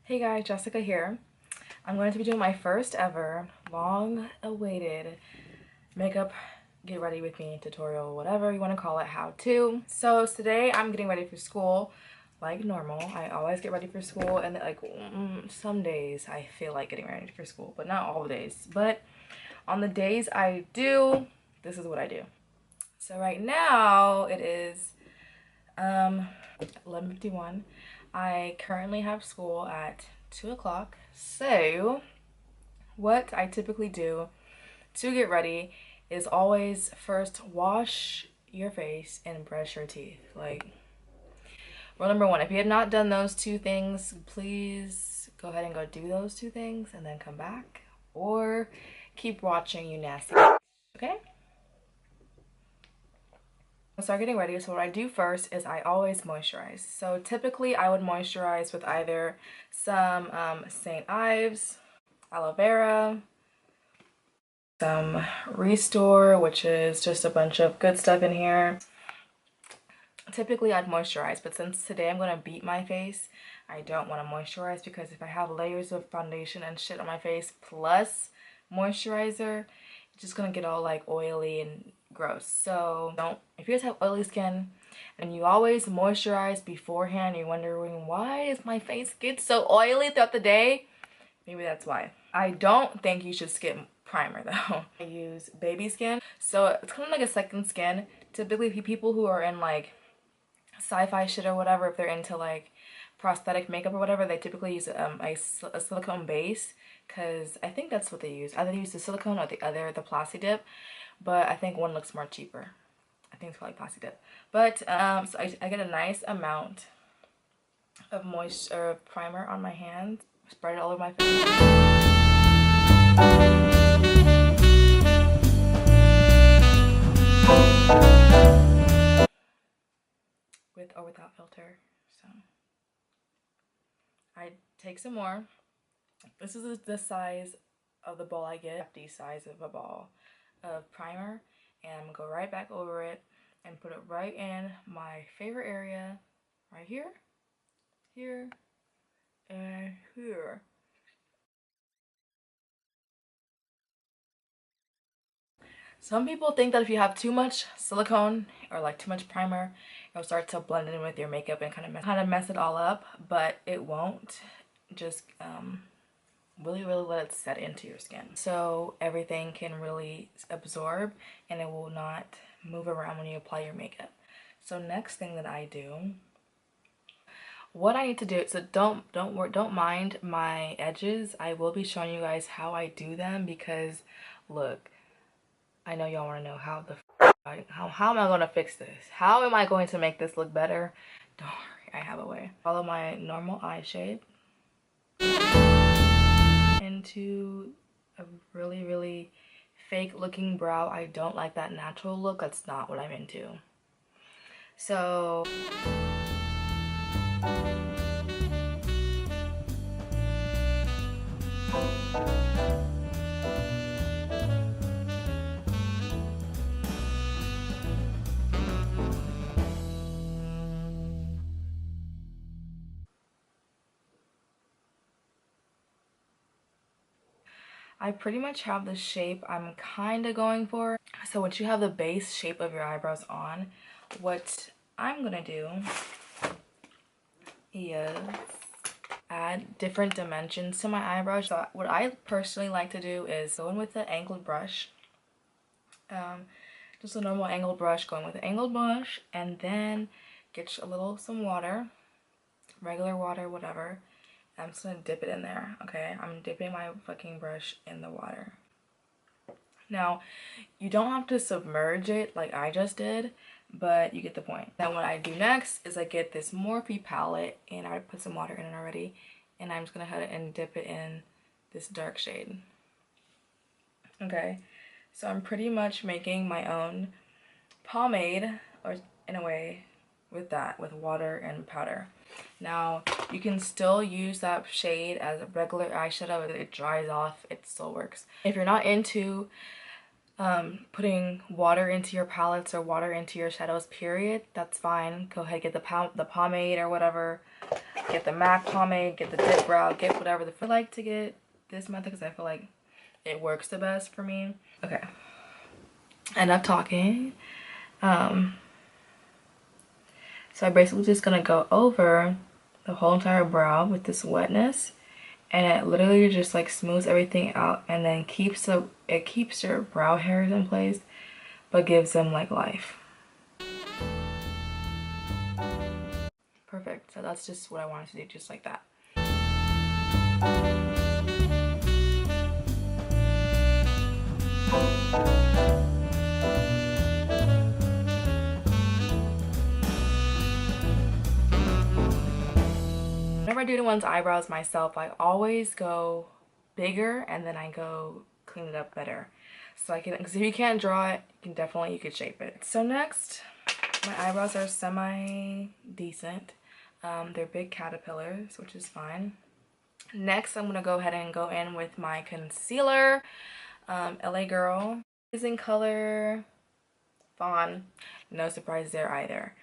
Hey guys, Jessica here. I'm going to be doing my first ever long-awaited makeup get ready with me tutorial, whatever you want to call it, how to. So today I'm getting ready for school like normal. I always get ready for school, and like some days I feel like getting ready for school, but not all the days. But on the days I do, this is what I do. So right now it is 11:51. I currently have school at 2 o'clock. So what I typically do to get ready is always first wash your face and brush your teeth. Like, rule number one, if you have not done those two things, please go ahead and go do those two things and then come back, or keep watching, you nasty. Okay? Start getting ready. So what I do first is I always moisturize. So typically I would moisturize with either some St. Ives aloe vera, some Restore, which is just a bunch of good stuff in here. Typically I'd moisturize, but since today I'm going to beat my face, I don't want to moisturize, because if I have layers of foundation and shit on my face plus moisturizer, it's just going to get all like oily and gross. So if you guys have oily skin and you always moisturize beforehand, you're wondering why does my face get so oily throughout the day, maybe that's why. I don't think you should skip primer though. I use baby skin, so it's kind of like a second skin. Typically people who are in like sci-fi shit or whatever, if they're into like prosthetic makeup or whatever, they typically use a silicone base, because I think that's what they use. Either they use the silicone or the Plasti Dip, but I think one looks more cheaper. I think it's probably Plasti Dip. But so I get a nice amount of moisture primer on my hand, spread it all over my face. With or without filter. So I take some more. This is the size of the ball I get, the size of a ball of primer, and I'm gonna go right back over it and put it right in my favorite area, right here, here, and here. Some people think that if you have too much silicone or like too much primer, it'll start to blend in with your makeup and kind of mess it all up, but it won't. Just really let it set into your skin, so everything can really absorb and it will not move around when you apply your makeup. So next thing that I do, what I need to do, so don't mind my edges. I will be showing you guys how I do them, because look, I know y'all want to know how am I going to fix this? How am I going to make this look better? Don't worry, I have a way. Follow my normal eye shape into a really fake looking brow. I don't like that natural look. That's not what I'm into. So I pretty much have the shape I'm kind of going for. So once you have the base shape of your eyebrows on, what I'm gonna do is add different dimensions to my eyebrows. So what I personally like to do is go in with the angled brush, just a normal angled brush, going with the angled brush, and then get some water, regular water, whatever. I'm just gonna dip it in there, okay? I'm dipping my fucking brush in the water. Now, you don't have to submerge it like I just did, but you get the point. Then what I do next is I get this Morphe palette, and I put some water in it already, and I'm just gonna head and dip it in this dark shade. Okay, so I'm pretty much making my own pomade, or in a way, with water and powder. Now, you can still use that shade as a regular eyeshadow. It dries off, it still works. If you're not into putting water into your palettes or water into your shadows, period, that's fine. Go ahead, get the pomade or whatever. get the MAC pomade, get the dip brow, get whatever I like to get this method because I feel like it works the best for me. Okay, enough talking. So I'm basically just gonna go over the whole entire brow with this wetness, and it literally just like smooths everything out and then keeps your brow hairs in place but gives them like life. Perfect. So that's just what I wanted to do, just like that. Whenever I do one's eyebrows myself, I always go bigger and then I go clean it up better. So I can, because if you can't draw it, you could shape it. So next, my eyebrows are semi-decent. They're big caterpillars, which is fine. Next, I'm gonna go ahead and go in with my concealer, LA Girl. Using color Fawn. No surprise there either.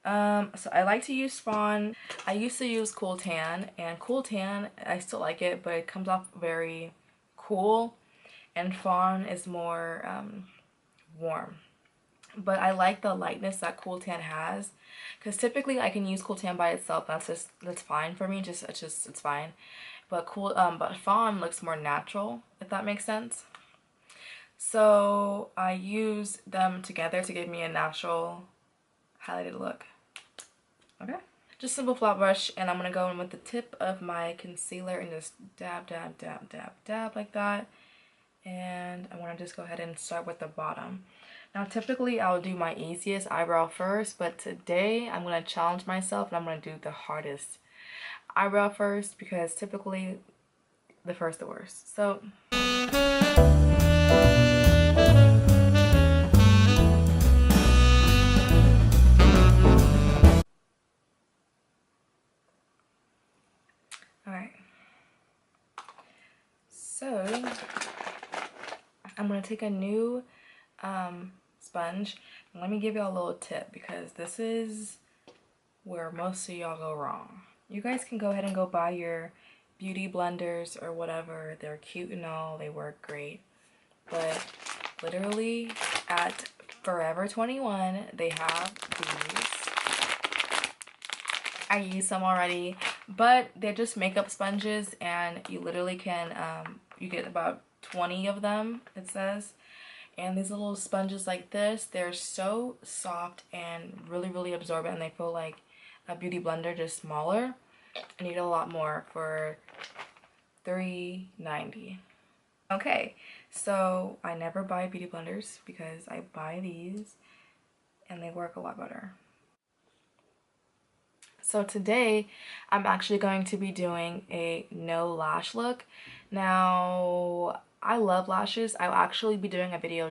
So I like to use Fawn. I used to use Cool Tan, and Cool Tan, I still like it, but it comes off very cool, and Fawn is more warm. But I like the lightness that Cool Tan has, because typically I can use Cool Tan by itself. That's fine for me. It's fine. But but Fawn looks more natural, if that makes sense. So I use them together to give me a natural highlighted look. Okay. Just simple flat brush, and I'm gonna go in with the tip of my concealer and just dab, dab, dab, dab, dab like that. And I want to just go ahead and start with the bottom. Now typically I'll do my easiest eyebrow first, but today I'm going to challenge myself and I'm going to do the hardest eyebrow first, because typically the first the worst. So alright, so I'm going to take a new sponge. And let me give y'all a little tip, because this is where most of y'all go wrong. You guys can go ahead and go buy your beauty blenders or whatever. They're cute and all, they work great. But literally at Forever 21, they have these. I use some already, but they're just makeup sponges, and you literally can, you get about 20 of them, it says. And these little sponges like this, they're so soft and really, really absorbent, and they feel like a beauty blender, just smaller. I need a lot more for $3.90. Okay, so I never buy beauty blenders because I buy these and they work a lot better. So today I'm actually going to be doing a no lash look. Now, I love lashes. I'll actually be doing a video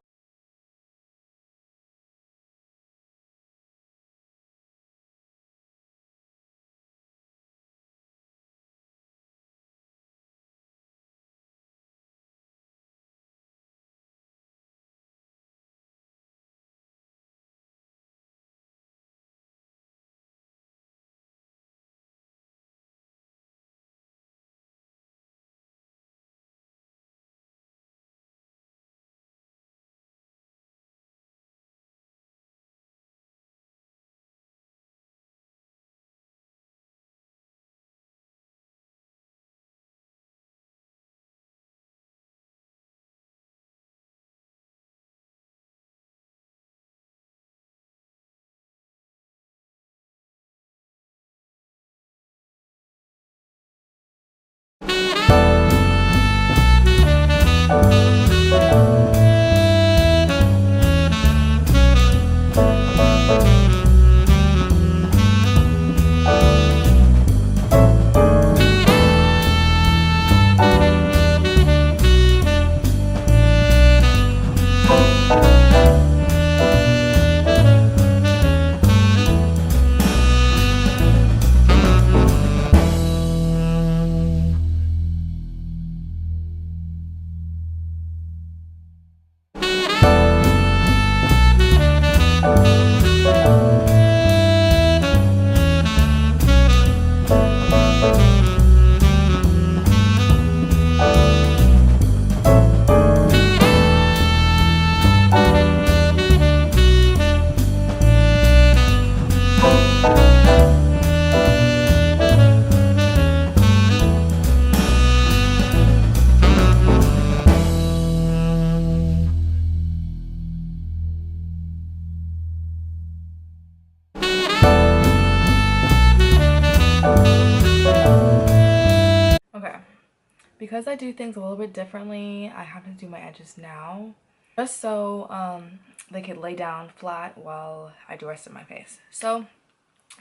because I do things a little bit differently, I have to do my edges now, just so they could lay down flat while I do the rest of my face. So,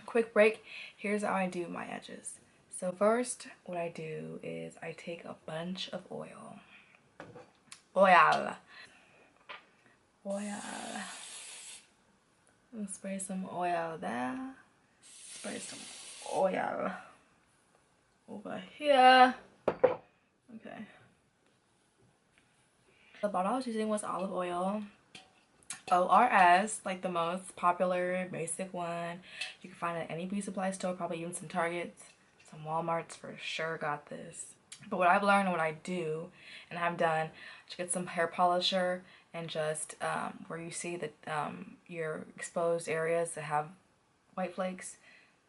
quick break, here's how I do my edges. So first, what I do is I take a bunch of oil. And spray some oil there. Spray some oil over here. Okay. The bottle I was using was olive oil. ORS, like the most popular basic one. You can find it at any beauty supply store, probably even some Targets, some Walmarts for sure got this. But what I've learned and what I do and have done, to get some hair polisher and just where you see that your exposed areas that have white flakes,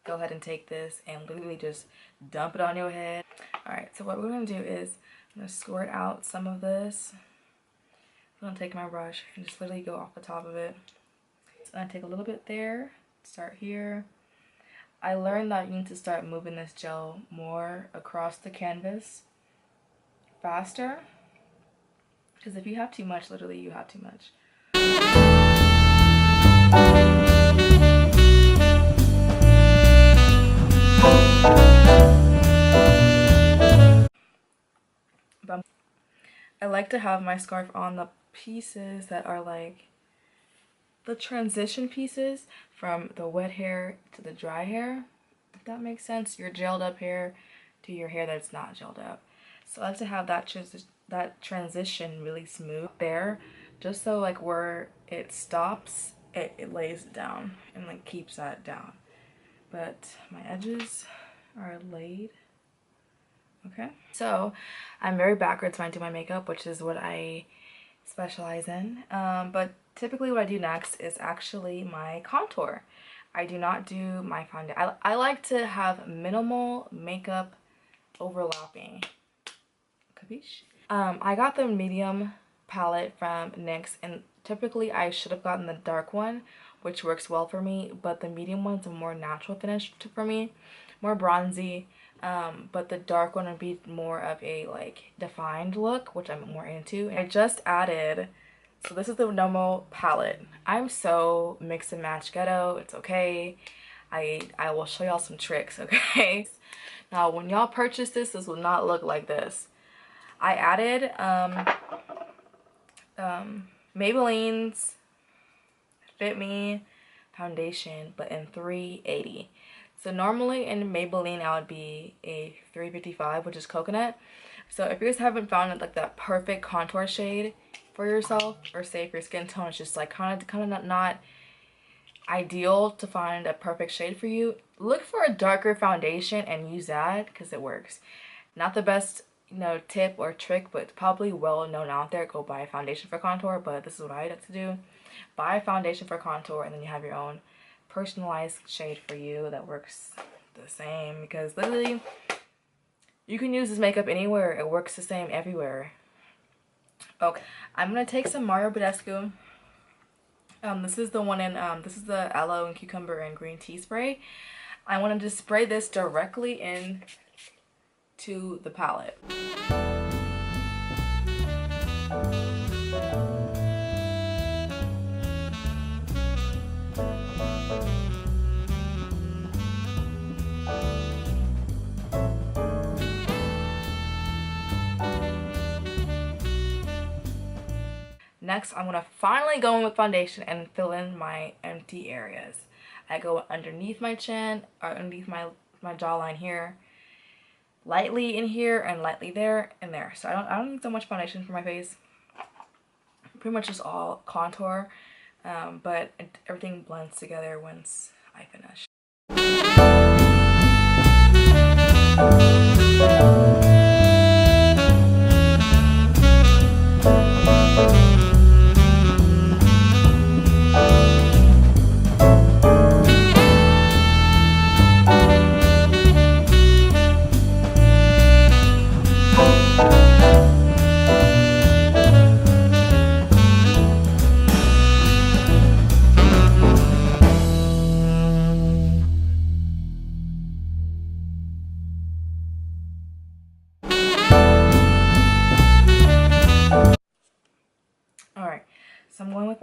go ahead and take this and literally just dump it on your head. Alright, so what we're going to do is I'm going to squirt out some of this. I'm going to take my brush and just literally go off the top of it. So I'm going to take a little bit there, start here. I learned that you need to start moving this gel more across the canvas faster. Because if you have too much, literally you have too much. I like to have my scarf on the pieces that are like the transition pieces from the wet hair to the dry hair, if that makes sense. Your gelled up hair to your hair that's not gelled up. So I like to have that transition really smooth there, just so like where it stops, it lays it down and like keeps that down. But my edges are laid. Okay, so I'm very backwards when I do my makeup, which is what I specialize in. But typically what I do next is actually my contour. I do not do my foundation. I like to have minimal makeup overlapping. Capiche? I got the medium palette from NYX, and typically I should have gotten the dark one, which works well for me, but the medium one's a more natural finish for me, more bronzy. But the dark one would be more of a like defined look, which I'm more into. And I just added, so this is the normal palette. I'm so mix and match ghetto, it's okay. I will show y'all some tricks, okay? Now when y'all purchase this will not look like this. I added Maybelline's Fit Me foundation, but in 380. So normally in Maybelline I would be a 355, which is coconut. So if you guys haven't found like that perfect contour shade for yourself, or say if your skin tone is just like kind of not ideal to find a perfect shade for you, look for a darker foundation and use that, because it works. Not the best, you know, tip or trick, but probably well known out there. Go buy a foundation for contour, but this is what I like to do. Buy a foundation for contour and then you have your own personalized shade for you that works the same, because literally you can use this makeup anywhere, it works the same everywhere. Okay, I'm gonna take some Mario Badescu. This is the one in this is the aloe and cucumber and green tea spray. I want to just spray this directly in to the palette. Next, I'm going to finally go in with foundation and fill in my empty areas. I go underneath my chin, or underneath my jawline here, lightly in here and lightly there and there. So I don't need so much foundation for my face. Pretty much just all contour, but everything blends together once I finish.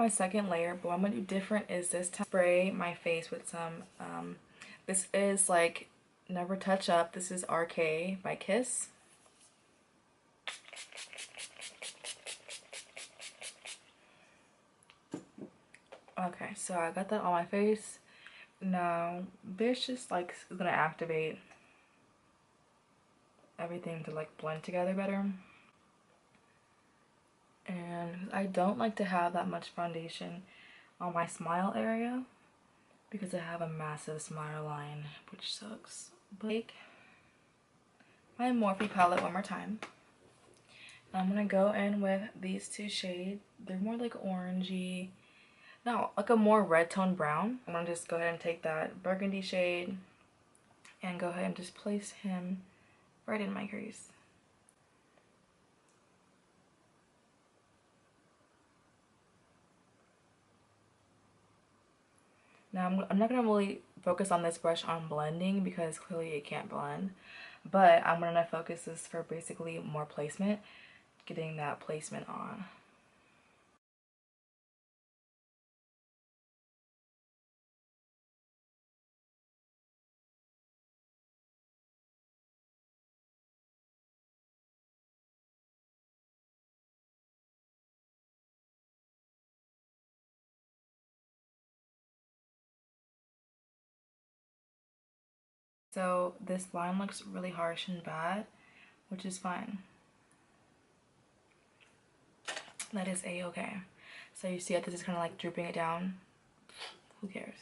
my second layer, but what I'm gonna do different is this time spray my face with some, this is like Never Touch Up. This is RK by Kiss. Okay, so I got that on my face. Now, this just like is gonna activate everything to like blend together better. And I don't like to have that much foundation on my smile area because I have a massive smile line, which sucks. But take my Morphe palette one more time. I'm gonna go in with these two shades. They're more like orangey, no, like a more red tone brown. I'm gonna just go ahead and take that burgundy shade and go ahead and just place him right in my crease. Now I'm not gonna really focus on this brush on blending because clearly it can't blend, but I'm gonna focus this for basically more placement, getting that placement on. So this line looks really harsh and bad, which is fine. That is a-okay. So you see how this is kind of like drooping it down? Who cares?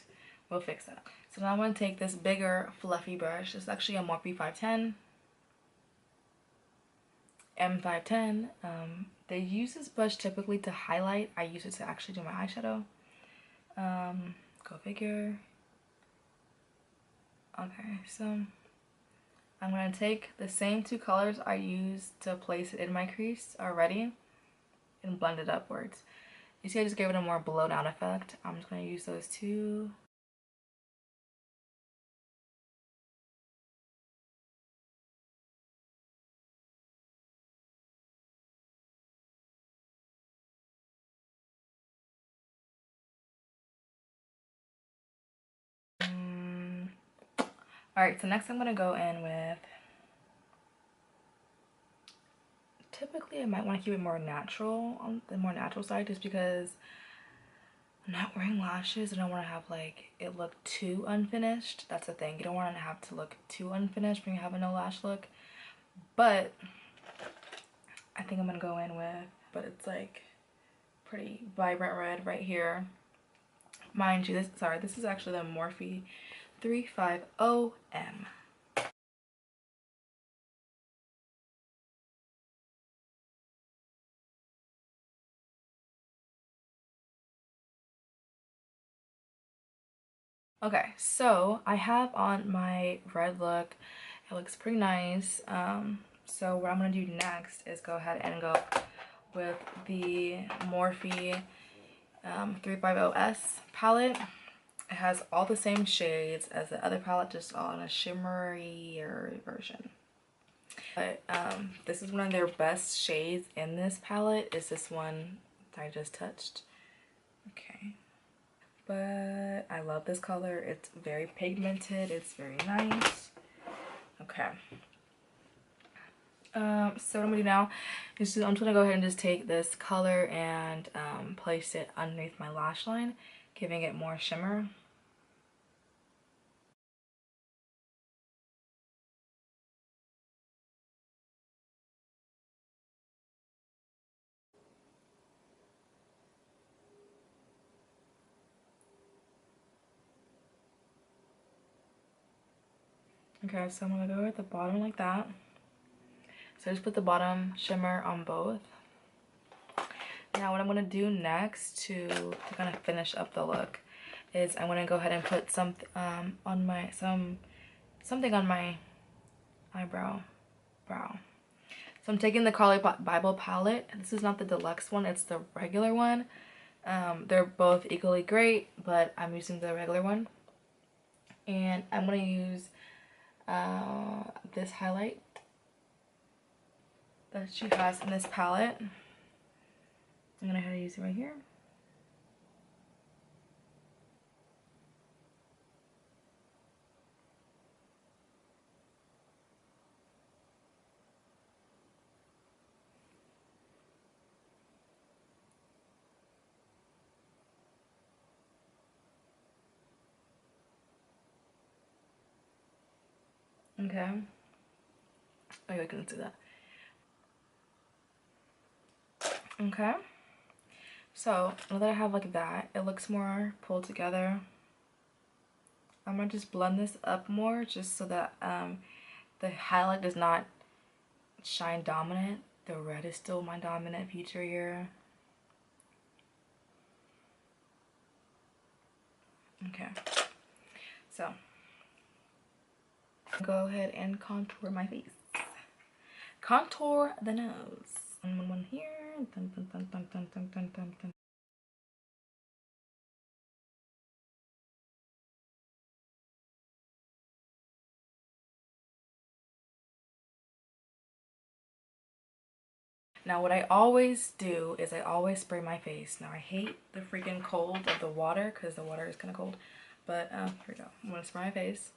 We'll fix that. So now I'm going to take this bigger fluffy brush. It's actually a Morphe 510. M510. They use this brush typically to highlight. I use it to actually do my eyeshadow. Go figure. Okay, so I'm going to take the same two colors I used to place it in my crease already and blend it upwards. You see I just gave it a more blown out effect. I'm just going to use those two. Alright, so next I'm going to go in with, typically I might want to keep it more natural, on the more natural side, just because I'm not wearing lashes. I don't want to have like it look too unfinished. That's the thing. You don't want to have to look too unfinished when you have a no lash look. But I think I'm going to go in with, but it's like pretty vibrant red right here. Mind you, this is actually the Morphe 350M. Okay, so I have on my red look. It looks pretty nice. So what I'm gonna do next is go ahead and go with the Morphe 350S palette. It has all the same shades as the other palette, just on a shimmerier version. But this is one of their best shades in this palette, is this one that I just touched. Okay. But I love this color. It's very pigmented. It's very nice. Okay. So what I'm gonna do now is I'm just gonna go ahead and just take this color and place it underneath my lash line, giving it more shimmer. Okay, so I'm gonna go at the bottom like that. So I just put the bottom shimmer on both. Now what I'm gonna do next to kind of finish up the look is I'm gonna go ahead and put something on my eyebrow. So I'm taking the Carli Bybel palette. This is not the deluxe one, it's the regular one. They're both equally great, but I'm using the regular one. And I'm gonna use this highlight that she has in this palette. I'm gonna use it right here. Okay. Oh, you can see that. Okay. So now that I have like that, it looks more pulled together. I'm gonna just blend this up more just so that the highlight does not shine dominant. The red is still my dominant feature here. Okay. So go ahead and contour my face. Contour the nose. One here. Dun, dun, dun, dun, dun, dun, dun, dun, dun. Now what I always do is I always spray my face. Now I hate the freaking cold of the water because the water is kind of cold. But here we go. I'm going to spray my face.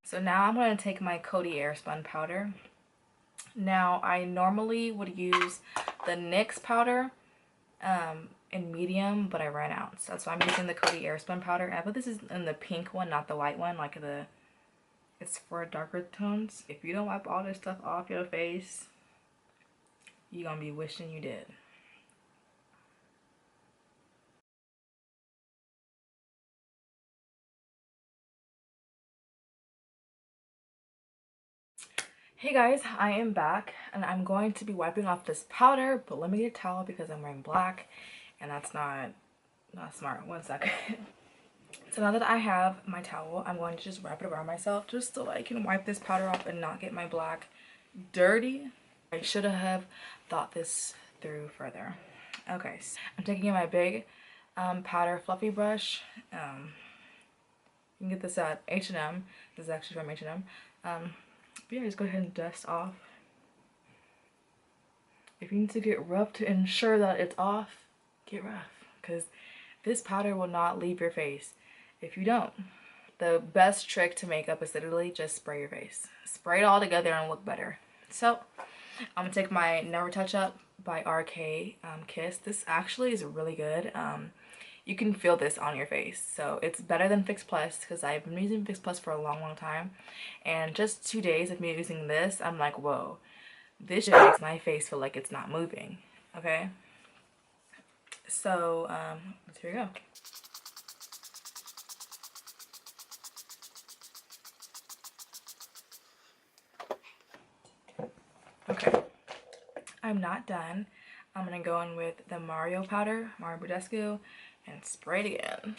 So now I'm going to take my Coty Airspun powder. Now I normally would use the NYX powder in medium, but I ran out. So that's why I'm using the Coty Airspun powder. I put this is in the pink one, not the white one, like it's for darker tones. If you don't wipe all this stuff off your face, you're gonna be wishing you did. Hey guys, I am back and I'm going to be wiping off this powder, but let me get a towel because I'm wearing black and that's not smart. One second. So now that I have my towel, I'm going to just wrap it around myself just so I can wipe this powder off and not get my black dirty. I should have thought this through further. Okay, so I'm taking my big powder fluffy brush. You can get this at H&M. This is actually from H&M. But yeah, just go ahead and dust off. If you need to get rough to ensure that it's off, get rough. Because this powder will not leave your face if you don't. The best trick to makeup is literally just spray your face. Spray it all together and look better. So I'm going to take my Never Touch Up by RK Kiss. This actually is really good. You can feel this on your face, so it's better than Fix Plus because I've been using Fix Plus for a long time, and just 2 days of me using this, I'm like, whoa, this just makes my face feel like it's not moving. Okay, so here we go. Okay, I'm not done. I'm gonna go in with the Mario powder, Mario Badescu, and spray it again.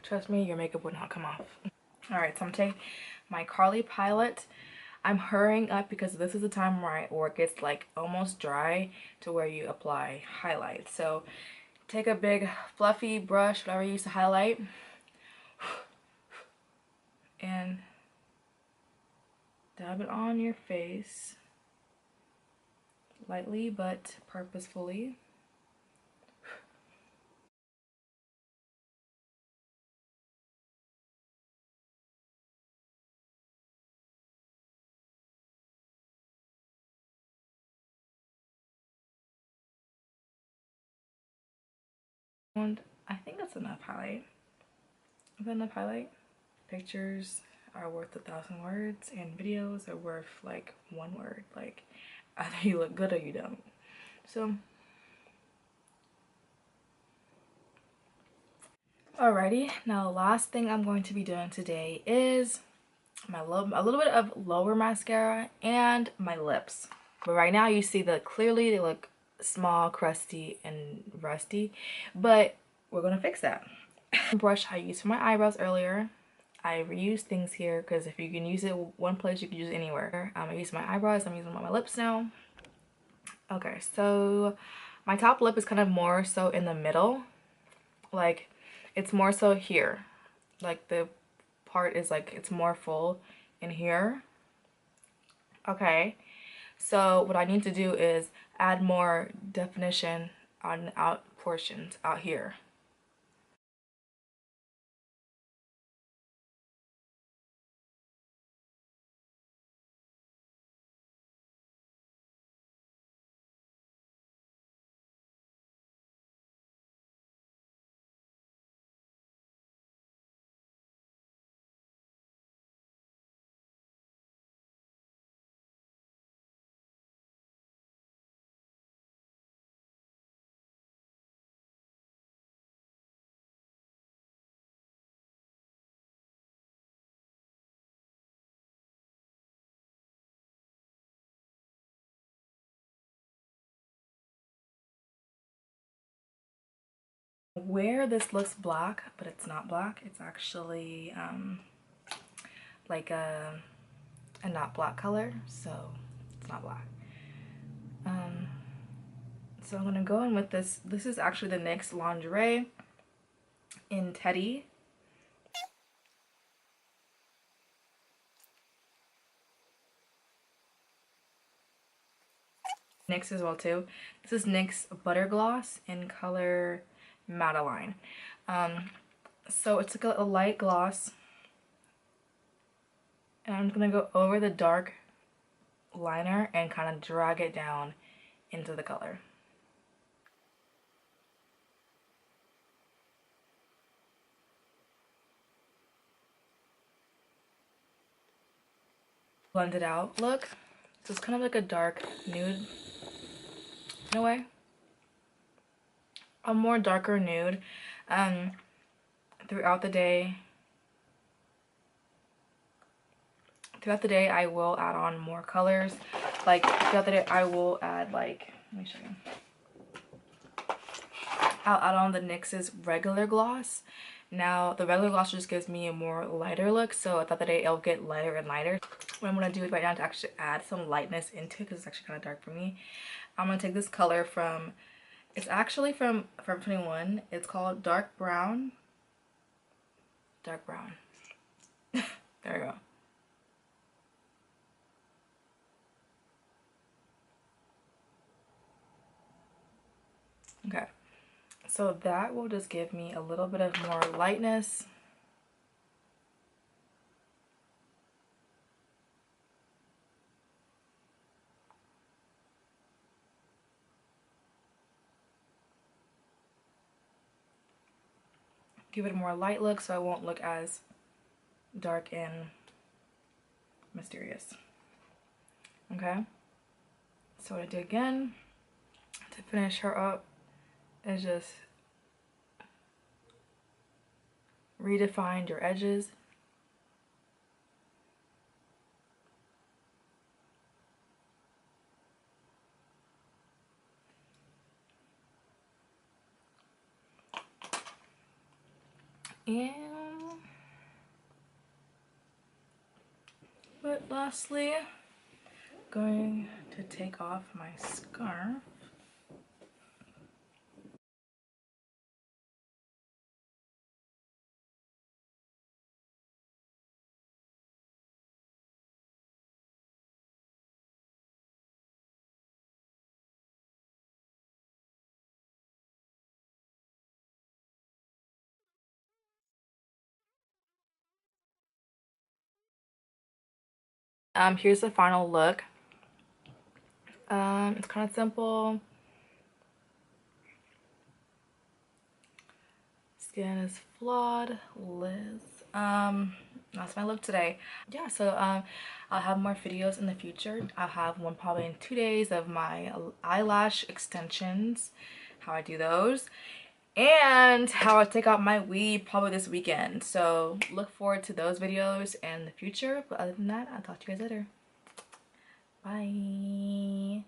Trust me, your makeup would not come off. Alright, so I'm taking my Carli palette. I'm hurrying up because this is the time where it gets like almost dry to where you apply highlight. So take a big fluffy brush, whatever you use to highlight, and dab it on your face lightly but purposefully. And I think that's enough highlight. Is that enough highlight? Pictures are worth 1,000 words and videos are worth like 1 word. Like either you look good or you don't. So alrighty, now the last thing I'm going to be doing today is a little bit of lower mascara and my lips. But right now you see that clearly they look small, crusty, and rusty, but we're gonna fix that. The brush I used for my eyebrows earlier, I reuse things here because if you can use it one place, you can use it anywhere. I use my eyebrows. I'm using them on my lips now. Okay, so my top lip is kind of more so in the middle. Like, it's more so here. Like, the part is like, it's more full in here. Okay, so what I need to do is add more definition on the out portions out here. Where this looks black, but it's not black, it's actually like a not black color, so it's not black. So I'm gonna go in with this. This is actually the NYX Lingerie in Teddy. NYX as well too. This is NYX Butter Gloss in color Madeline. So it's like a light gloss, and I'm gonna go over the dark liner and kind of drag it down into the color. Blended out look. So it's kind of like a dark nude in a way. A more darker nude. Throughout the day I will add on more colors. Like throughout the day I will add, like, let me show you. I'll add on the NYX's regular gloss. Now the regular gloss just gives me a more lighter look, so throughout the day it'll get lighter and lighter. What I'm gonna do right now to actually add some lightness into it, because it's actually kind of dark for me, I'm gonna take this color from, it's actually from Forever 21. It's called Dark Brown. Dark Brown. There we go. Okay, so that will just give me a little bit of more lightness. Give it a more light look so I won't look as dark and mysterious. Okay, so what I do again to finish her up is just redefine your edges. But lastly, going to take off my scarf. Here's the final look. It's kind of simple. Skin is flawed, Liz. That's my look today. Yeah, so I'll have more videos in the future. I'll have one probably in 2 days of my eyelash extensions, how I do those, and how I take out my weave probably this weekend. So look forward to those videos in the future. But other than that, I'll talk to you guys later. Bye.